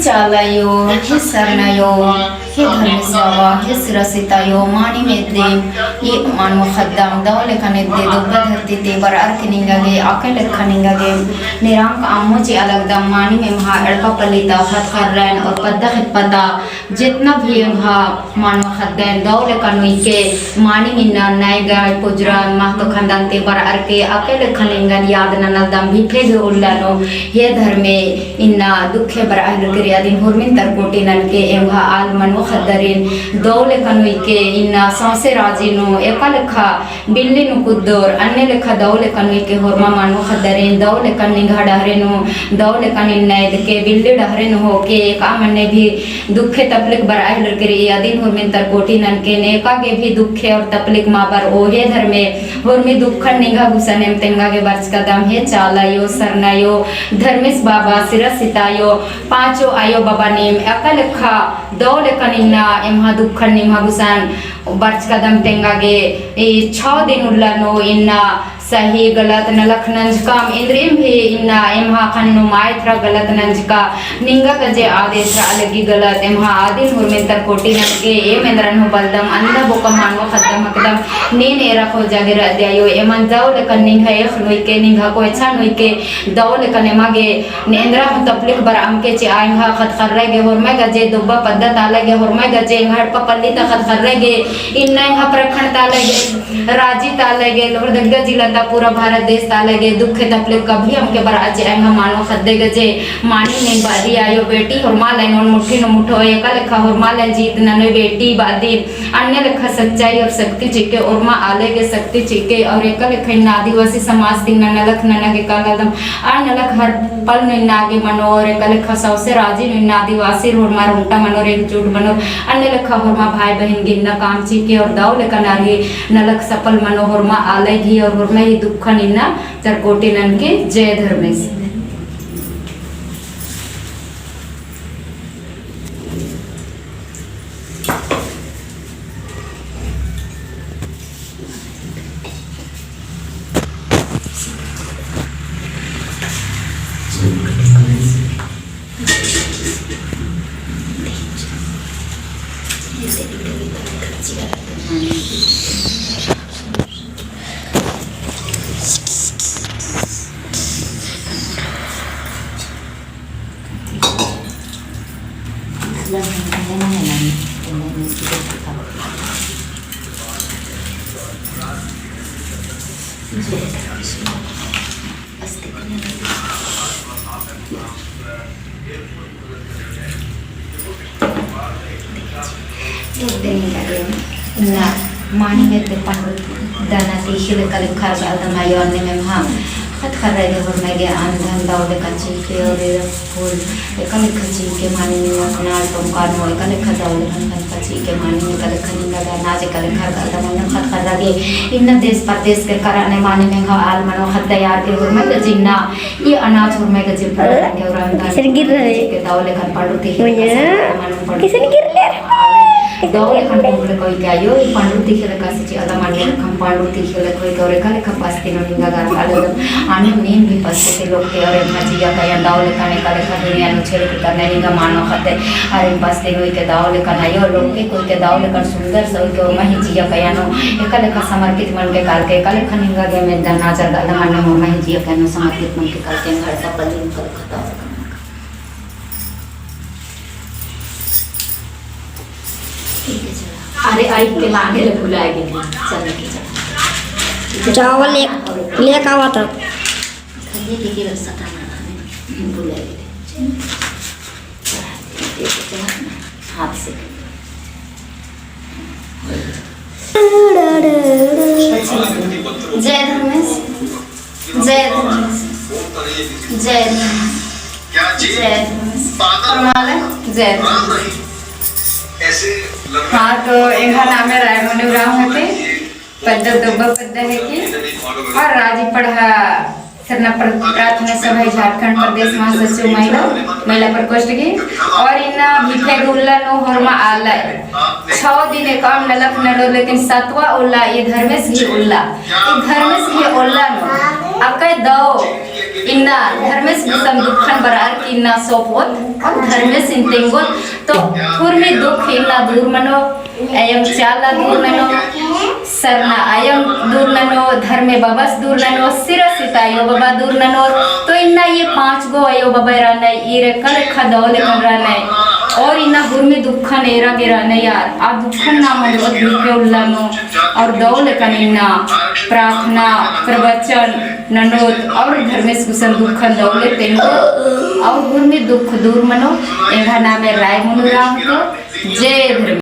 चालायो हे सरनायो हे धर्मसावा हे सिरसितायो मानी मेदे ये मान मुखद्दम दौले कनेदे दोबा धरती ते बर अर्कनिंगागे अकेले खनिंगागे निरांक आमोची अलग दम मानी में महा अड़पा पलिता खत खर्रन और पद्दा खत पता जितना भी महा मान मुखद्दम दौले कनुई के मानी मिन्ना नायगा पुजरा माह तो खंदान ते बर अर्के अकेले खनिंगन याद ननदम भी फेगे उल्लानो ये धर्मे इन्ना दुखे बर अहल दिन हुरमिन तरकोटी ननके एवहा आल मनु खद्दरिन दौले कनुई के इन्ना सौसे राजीनो एका लेखा बिल्ली नु कुद्दोर अन्य लेखा दौले कनुई के हुरमा मनु खद्दरिन दौले कन्नी घडहरेनु दौले कन्नी नैद के बिल्ली डहरेनु हो के एका मन्ने भी दुखे तपलिक बर अहल करी दिन हुरमिन तरकोटी ननके नेका के भी दुखे और तपलिक मा बर ओहे धर्मे हुरमी दुखन निगा गुसनेम तेंगा के बर्च कदम हे चालायो सरनायो धर्मेश बाबा सिरसितायो पांचो आयो बाबा नेम एकल खा दौले कनिन्ना एमहा दुखन निमा गुसान बर्च कदम तेंगागे 6 दिन उल्लानो इन्ना सही गलत नलख नंज काम इंद्रियम भी इन्ना एमहा खन्नु मायथरा गलत नंज का निंगा कजे आदेश अलगी गलत एमहा आदिन हुरमेंतर कोटी नंगे एम इंद्रन हो बलदम अंदा बोकम मानव खदम हकदम नीन एरा को जागे रद्यायो एमन दौले कन्निंग है खनुई के निंगा को अच्छा नुई के दौले कने मागे नेंद्रा तपलिक बर अमके चे आइंगा खत खर्रेगे हुरमे गजे दुब्बा पद्दत आलेगे हुरमे गजे घाट पपल्ली त खत खर्रेगे इन्ना इंगा प्रखंड तालेगे राजी तालेगे लोहरदगा जिला पूरा भारत देश तालेगे दुखे तपले कभी हमके बराज आएंगा मानो खद्दे गजे मानी नहीं बादी आयो बेटी और माँ लाइन और मुट्ठी न मुठो एका लेखा और माँ लाइन जीत ननो बेटी बादी अन्य लेखा सच्चाई और शक्ति चिके और माँ आले के शक्ति चिके और एका लेखा आदिवासी समाज दिन नलख नना के कागदम आ नलख हर पल न नागे मनो और एका लेखा सबसे राजी न आदिवासी रोड मार उल्टा मनो एकजुट मनो अन्य लेखा और माँ भाई बहन गिनना काम चिके और दाव लेखा नारी नलख सफल मनो और माँ आले घी और मैं दुख निन्ना तरकोटी ननके जय धर्मेश मानी में ते पंड दाना ती हिल कल खार बाल मायोन ने में हम खत कर रहे और मैं के आंधन दावले कच्ची के और फूल एकल कच्ची के मानी में नाल तुम कार नो एकल खदावले खन कच्ची के मानी में कल खनी लगा नाच कल खार बाल मन खत कर रगे इन देश परदेश के कराने मानी में आल मनो खत तैयार के और मैं के जिन्ना ये अनाज और मैं के जिपर के और अंदर गिर रहे के दावले खन पड़ती है किसे गिर ले दौले खंडोले कोई क्या यो पांडुती खेले का सच्ची आधा मानिए खम पांडुती खेले कोई गौरे का लेखा पास्ते नो निंगा गार आलम आने मेन भी पास्ते के लोग के और मचिया का या दौले का ने का लेखा दुनिया नो छेले के करने निंगा मानो खते अरे पास्ते नो के दौले का ना यो लोग के कोई के दौले का सुंदर सो के मही जिया का या नो एक लेखा समर्पित मन के काल के का लेखा निंगा के में नाचर गादा माने मो मही जिया का नो समर्पित मन के काल के घर का पलिन कर खता अरे आई के लाने ले भुला गई चल के चावल ले का हुआ था खली के रसा था भुला गई हाथ से जय धर्मेश जय धर्मेश जय जय जय जय हाँ तो एक नाम है रायमोनी राम होते पद्ध दुब्बा पद्ध है कि और राजी पढ़ा सरना प्रार्थना सभा झारखंड प्रदेश महासचिव महिला प्रकोष्ठ की और इन्ना भिखे गुल्ला नो हरमा आला 6 दिन काम नलक नलो लेकिन 7वां उल्ला ये धर्मेश ही उल्ला ये धर्मेश ही उल्ला नो अकय दो इन्ना धर्मेश गुसम दुखन बरार की इन्ना सोपोत और धर्मेश इंतेंगोत तो कुर्मी दुख इन्ना दूर मनो अयम चाला दूर मनो सरना अयम दूर ननो धर्मे बाबस दूर ननो सिरसिता अयो बाबा दूर ननो तो इन्ना ये 5 गो अयो बाबा राने इरे कल खदौले कर राने और इन्ना गुरमी दुखन एरा गिराने यार आ दुखन ना मन दुखे उल्लानो और दौले कनिन्ना प्रार्थना प्रवचन ननोत और धर्मेश गुसन दुखन दौले तेंगो और गुरमी दुख दूर मनो एघा नामे राय मुनुराम को जय धर्म।